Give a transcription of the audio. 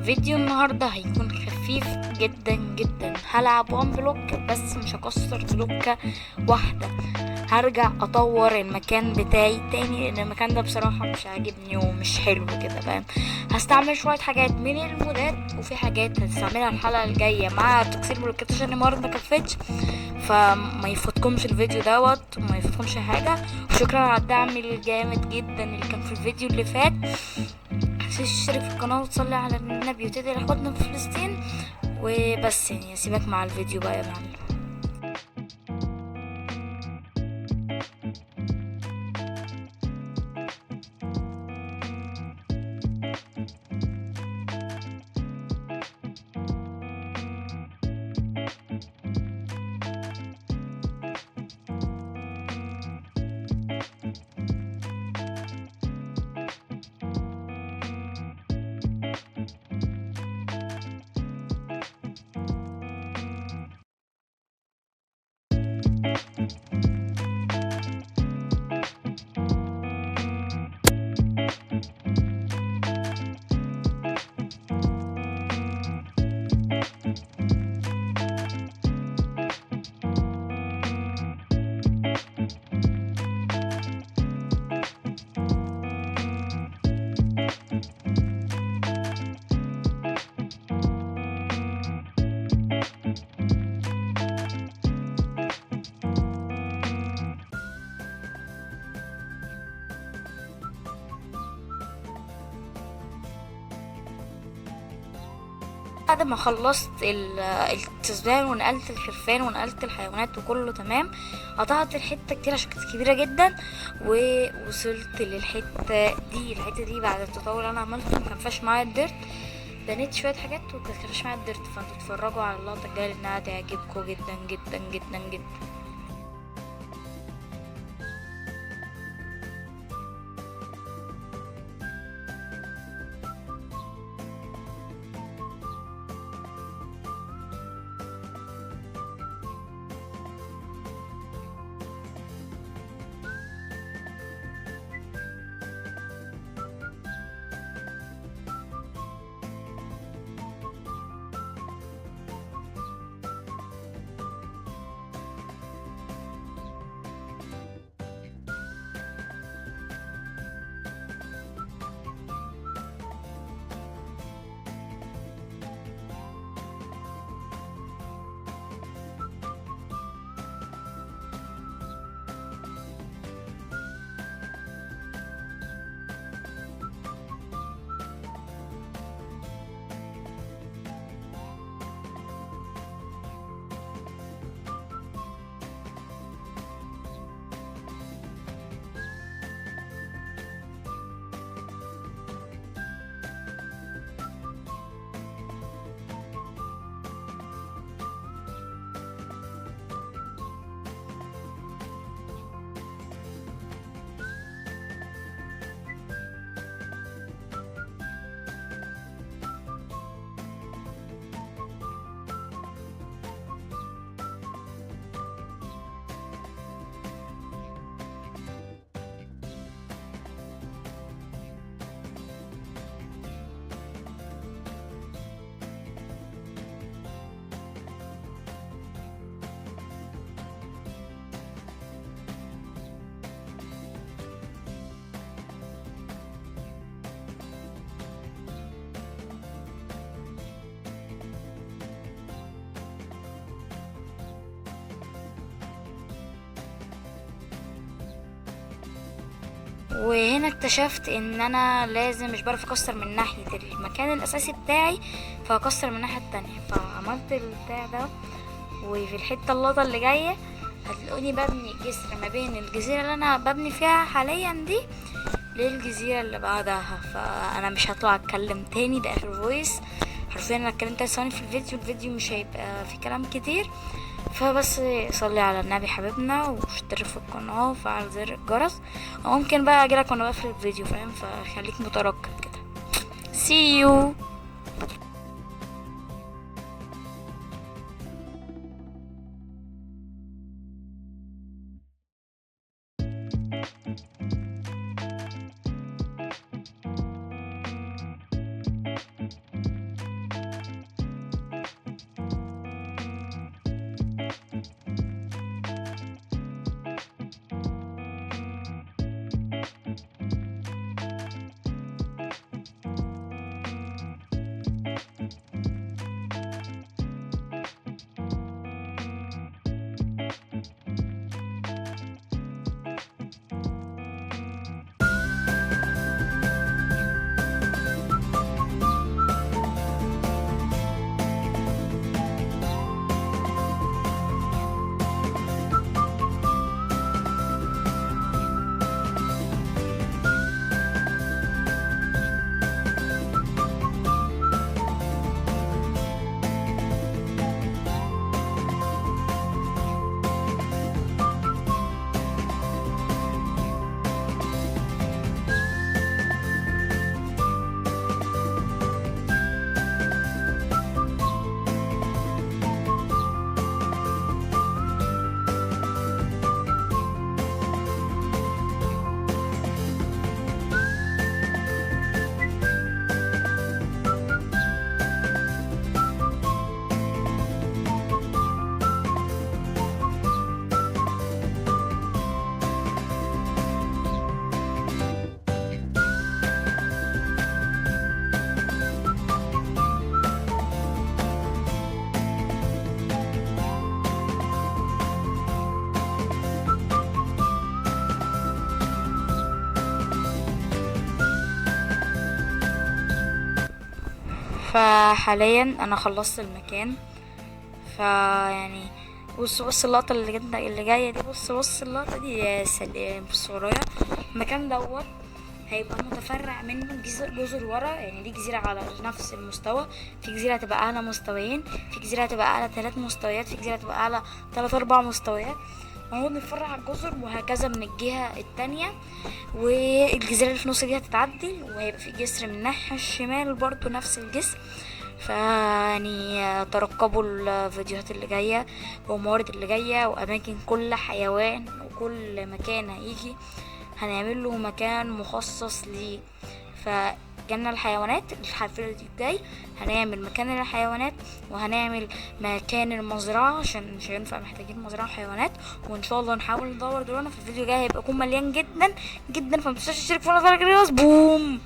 فيديو النهاردة هيكون خفيف جدا جدا. هلعب وان بلوك بس مش هكسر بلوكة واحدة. هرجع اطور المكان بتاعي تاني لان المكان ده بصراحة مش عاجبني ومش حلو كده، فاهم؟ هستعمل شوية حاجات من المودات وفي حاجات هستعملها الحلقة الجاية مع تكسير بلوكات عشان الموارد ما كفتش. فما يفوتكمش الفيديو دوت وما يفوتكمش حاجة. وشكرا على الدعم الجامد جدا اللي كان في الفيديو اللي فات. متنسيش تشترك في القناة وتصلي على النبي وتدعي لإخواتنا في فلسطين. وبس يعني اسيبك مع الفيديو بقى يا معلم. بعد ما خلصت التسبيح ونقلت الخرفان ونقلت الحيوانات وكله تمام، قطعت الحته كتير عشان كانت كبيره جدا. ووصلت الحته دي بعد التطور اللي انا عملته مكنفاش معايا الديرت. بنيت شويه حاجات ومكنفاش معايا الديرت، فانتوا اتفرجوا على اللقطه الجايه لانها تعجبكم جدا جدا جدا جدا. وهنا اكتشفت ان انا لازم مش بعرف اكسر من ناحية المكان الاساسي بتاعي، فاكسر من الناحية التانية. فعملت البتاع ده، وفي الحتة اللقطة اللي جاية هتلاقوني ببني جسر ما بين الجزيرة اللي انا ببني فيها حاليا دي للجزيرة اللي بعدها. فانا مش هطلع اتكلم تاني، ده اخر فويس. حرفيا انا اتكلمت 3 ثواني في الفيديو مش هيبقى في كلام كتير. فبس صلي على النبي حبيبنا واشترك في القناة وفعل زر الجرس. وممكن بقى اجيلك وانا بقفل الفيديو، فاهم؟ فخليك مترقب كده. see you. فحاليا انا خلصت المكان. يعني بص اللقطة اللي جاية دي، بص اللقطة دي، يا سلام، بص ورايا. المكان دوت هيبقى متفرع منه جزر ورا، يعني دي جزيرة على نفس المستوى، في جزيرة هتبقى أعلى مستويين، في جزيرة هتبقى أعلى 3 مستويات، في جزيرة هتبقى أعلى 3 4 مستويات. وهنقعد نتفرع على الجزر وهكذا من الجهة التانية. والجزيرة اللي في النص دي هتتعدل، وهيبقى في جسر من الناحية الشمال برضو نفس الجسر. فيعني ترقبوا الفيديوهات اللي جاية والموارد اللي جاية وأماكن كل حيوان وكل مكان هيجي هنعمل له مكان مخصص ليه. فجنة الحيوانات الفيديو الجاي هنعمل مكان للحيوانات، وهنعمل مكان المزرعة عشان مش هينفع، محتاجين مزرعة حيوانات. وان شاء الله نحاول ندور دورنا في الفيديو الجاي، هيبقى يكون مليان جدا جدا. فمتنساش تشترك في القناة بوم